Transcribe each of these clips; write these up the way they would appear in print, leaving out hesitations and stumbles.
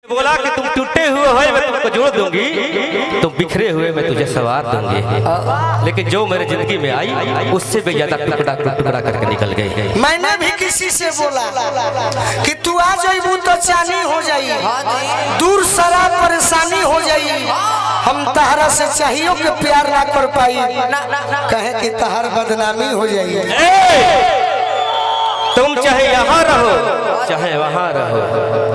बोला कि तुम टूटे हुए हो मैं तुमको जोड़ दूंगी, तुम बिखरे हुए मैं तुझे सवार दूंगी। लेकिन जो मेरे जिंदगी में आई उससे भी ज्यादा टुकड़ा टुकड़ा करके निकल गई। मैंने भी किसी से बोला कि तू आ जाइबू तो चानी हो जाई, दूर सारा परेशानी हो जाई, हम तहरा से चाहिए के प्यार ना कर पाई, कहे कि तहर बदनामी हो जाई। तुम चाहे यहाँ रहो चाहे वहाँ रहो,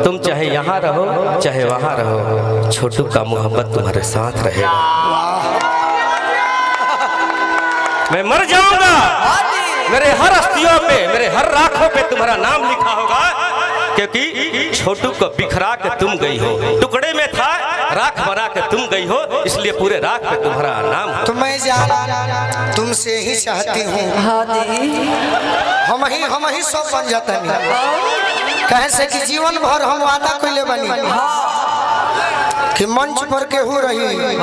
तुम चाहे यहाँ रहो चाहे वहाँ रहो, छोटू का मोहब्बत तुम्हारे साथ रहेगा। मैं मर जाऊंगा, मेरे हर अस्थियों पे मेरे हर राखों पे तुम्हारा नाम लिखा होगा, क्योंकि छोटू को बिखरा के तुम गई हो, टुकड़े में था राख बना के तुम गई हो, इसलिए पूरे राख पे तुम्हारा नाम है। तो मैं जान तुमसे ही चाहती हूँ, हम ही सब बन जाता नहीं, कहे से कि जीवन भर हम वादा कैले बनी कि मंच पर केहू रही,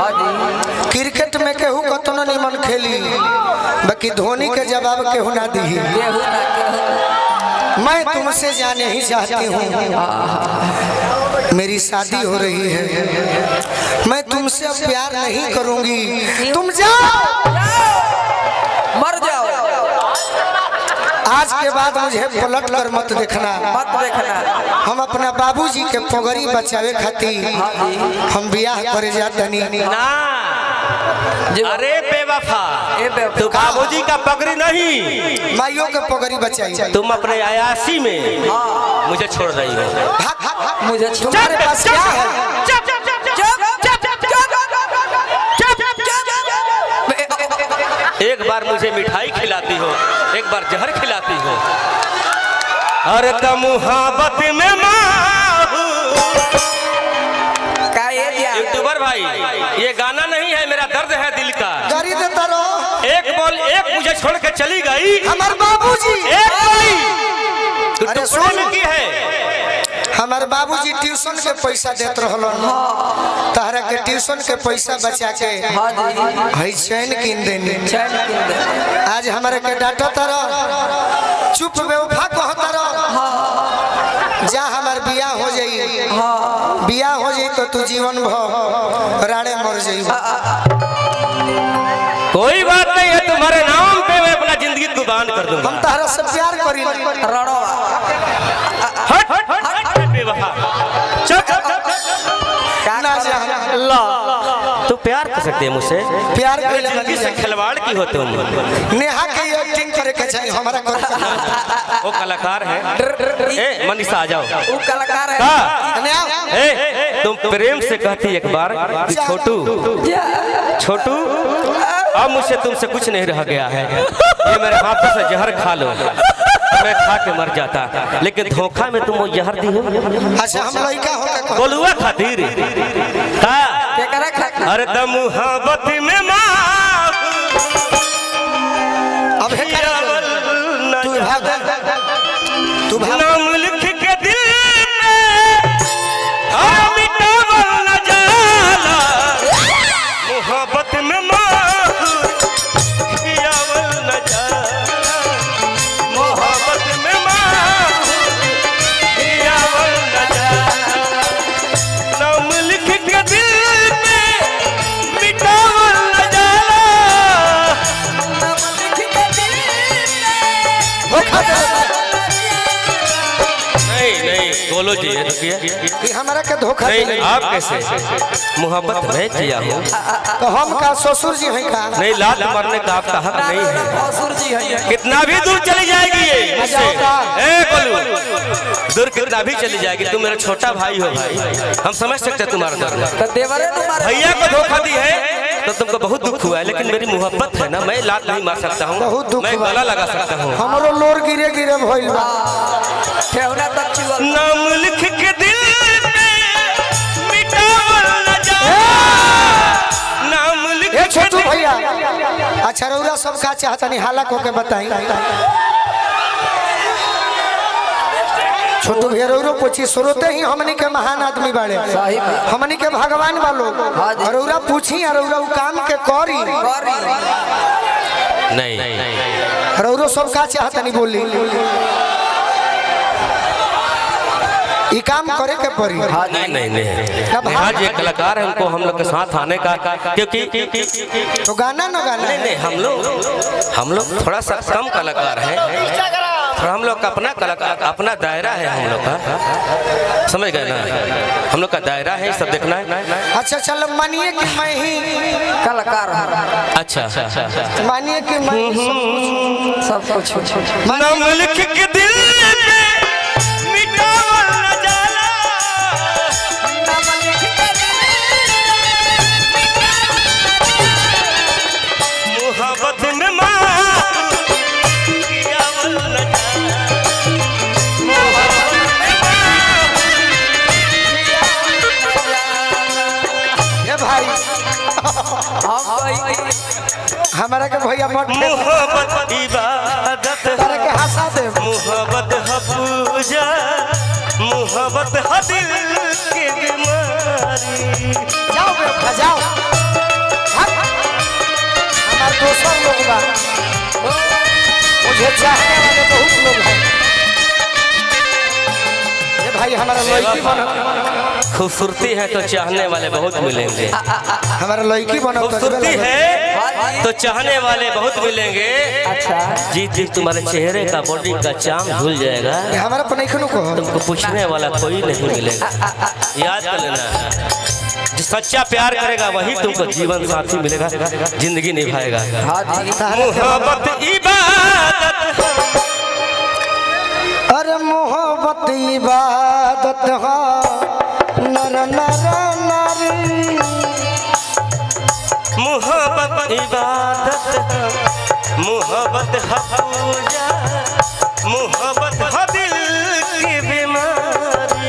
क्रिकेट में केहू कतनो निमन खेली, बाकी धोनी के जवाब केहू ना दी। मैं तुमसे जाने ही चाहती हूँ, मेरी शादी हो रही है, मैं तुमसे अब प्यार नहीं करूंगी, तुम जाओ मर जाओ। आज के बाद मुझे पलट कर मत देखना, हम अपना बाबूजी के पगड़ी बचावे खातिर हम ब्याह करे जातनी ना। अरे बेवफा, तू बाबूजी का पगड़ी नहीं, माइयों के पगड़ी बचाई। तुम अपने आयासी में मुझे छोड़ रही हो। मुझे तुम्हारे पास क्या है? एक बार मुझे मिठाई खिलाती हो, एक बार जहर खिलाती हो। अरे तो मुहाबत में यूट्यूबर भाई, ये गाना नहीं है, मेरा दर्द है दिल का। गाड़ी देता रहो। एक बोल, एक मुझे छोड़ के चली गई हमारे बाबूजी। एक गई, अरे सुन की है, हमारे बाबूजी ट्यूशन के पैसा देते रहलन, तहरा के ट्यूशन के पैसा बचा के हई चैन किन देनी। आज हमारे के डांटो तरह चुप बेवफा कहता रह, जा हमार बियाह हो जाई, बियाह हो जाई तो तू जीवन भर राणे मर जाई। कोई बात नहीं है, तुम्हारे नाम पे मैं अपना जिंदगी कुर्बान कर दूंगा। हम तहरा से प्यार करी ना जा। तू प्यार कर सकते हैं मुझसे, प्यार जिंदगी से खिलवाड़ की हो तुम। नेहा के एक्टिंग करे के चाहिए हमारा कर। वो कलाकार है। ए मनीषा आ जाओ, वो कलाकार है। नेहा तुम प्रेम से कहती एक बार कि छोटू छोटू अब मुझसे तुमसे कुछ नहीं रह गया है, ये मेरे हाथों से जहर खा लो, मैं खा के मर जाता, लेकिन धोखा में तुम वो जहर दी हो। अच्छा हम लड़का होकर बोलुआ खातिर का अरे तो मुहाबत में अब तू भाग नाम लिख के दिल में मिटावल न जाला, मुहाबत में बोलो जी, कि हमारा के धोखा नहीं, आप कैसे मोहब्बत मैं किया हूँ, तो हम का ससुर जी हैं का नहीं, लात मरने का आपका हक नहीं है। ससुर जी है, कितना भी दूर चली जाएगी ये मुझसे, बोलू दूर कितना भी चली जाएगी, तुम मेरा छोटा भाई हो भाई, हम समझ सकते हैं तुम्हारा दर्द। भैया को धोखा दी है तो तुमको बहुत दुख हुआ है, लेकिन मेरी मोहब्बत है ना, मैं लात नहीं मार सकता हूँ, मैं गला लगा सकता हूँ। हमारो लोर गिरे गिरे भइल बा, नाम लिख के दिल में मिटावल न जाला, नाम लिख के। छोटू भैया अच्छा रउरा सब का चाहता नहीं हालक होके बताई। छोटू भैया रउरो पूछी, सुरोते ही हमनी के महान आदमी बाड़े, हमनी के भगवान बा लोग, और रउरा पूछी और रउरा काम के करी नहीं, रउरो सब का चाहता नहीं बोली। ये काम करे के पड़ी। नहीं नहीं नहीं, नेहा जी एक कलाकार है, उनको हम लोग के साथ आने का, क्योंकि तो गाना न गाना नहीं नहीं, हम लोग थोड़ा सा कम कलाकार हैं, थोड़ा हम लोग का अपना कलाकार अपना दायरा है हम लोग का, समझ गए ना, हम लोग का दायरा है, सब देखना है। अच्छा चलो मानिए कि मैं ही कलाकार हूँ। अच्छा मानिए कि मैं सब कुछ नाम लिख के दिल पे मिटावल न जाला, मोहब्बत में मार कियावल न जाला, मोहब्बत में मार ये भाई हमारा के भैया मत मोहब्बत इबादत तारा के हंसा दे। मोहब्बत है पूजा, मोहब्बत है दिल की बीमारी। जाओ बेटा जाओ, हमारे दोस्तों लोग बा, मुझे चाहने वाले बहुत लोग हैं। ये भाई हमारा लड़की बनो, खूबसूरती है तो चाहने वाले बहुत मिलेंगे, हमारा लड़की बनो। खूबसूरती है तो चाहने वाले बहुत मिलेंगे। अच्छा जी जी, तुम्हारे चेहरे का बॉडी का चाम भूल जाएगा, ये हमारा पनैखनों को हो। तुमको पूछने वाला कोई नहीं मिलेगा, याद कर लेना। जो सच्चा प्यार करेगा वही तुमको जीवन साथी मिलेगा, जिंदगी निभाएगा। मोहब्बत इबादत, अरे मोहब्बत इबादत हो नर नर नारी, मोहब्बत इबादत है, मोहब्बत है पूजा, मोहब्बत है दिल की बीमारी।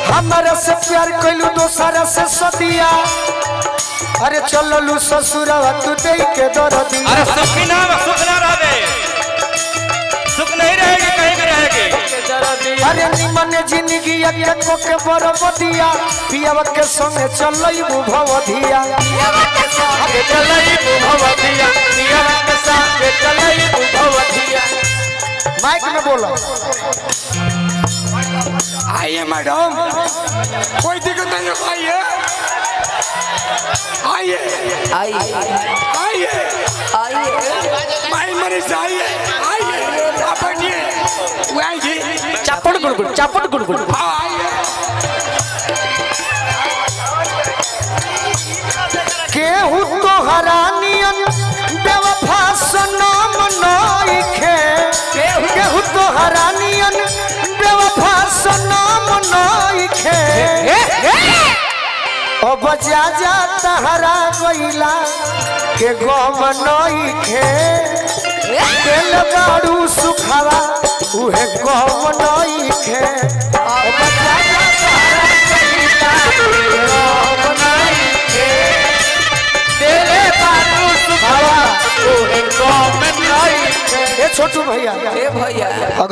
हमारा से प्यार कैलू दोसरा से सदिया, अरे चलो लू ससुरवा तू दे के दर दिया। अरे सुख की नाम सुख ना रहे, सुख नहीं रहेगी, कहीं भी रहेगी। अरे निमन जिंदगी के को के बरबदिया, पियावा के संगे चलई भवधिया, पियावा के संगे चलई भवधिया, पियावा के संगे चलई भवधिया। माइक में बोलो। आइए मैडम, कोई दिक्कत नहीं है, आइए आइए आइए आइए आइए माई मरीज आइए आइए, आप बैठिए, वो आएंगे। चापड़ गुड़गुड़ चापड़ गुड़गुड़। हाँ आइए। केहू तो हरानियन बेवफा सनम नइखे, केहू तो हरानियन बेवफा सनम नइखे। ओ बजा जा तहरा गइला के गम नइखे, दिल गाड़ू सुखावा उहे गम नइखे। ओ बजा जा तहरा गइला के गम नइखे, दिल गाड़ू सुखावा उहे गम नइखे। ए छोटू भैया, ए भैया अगर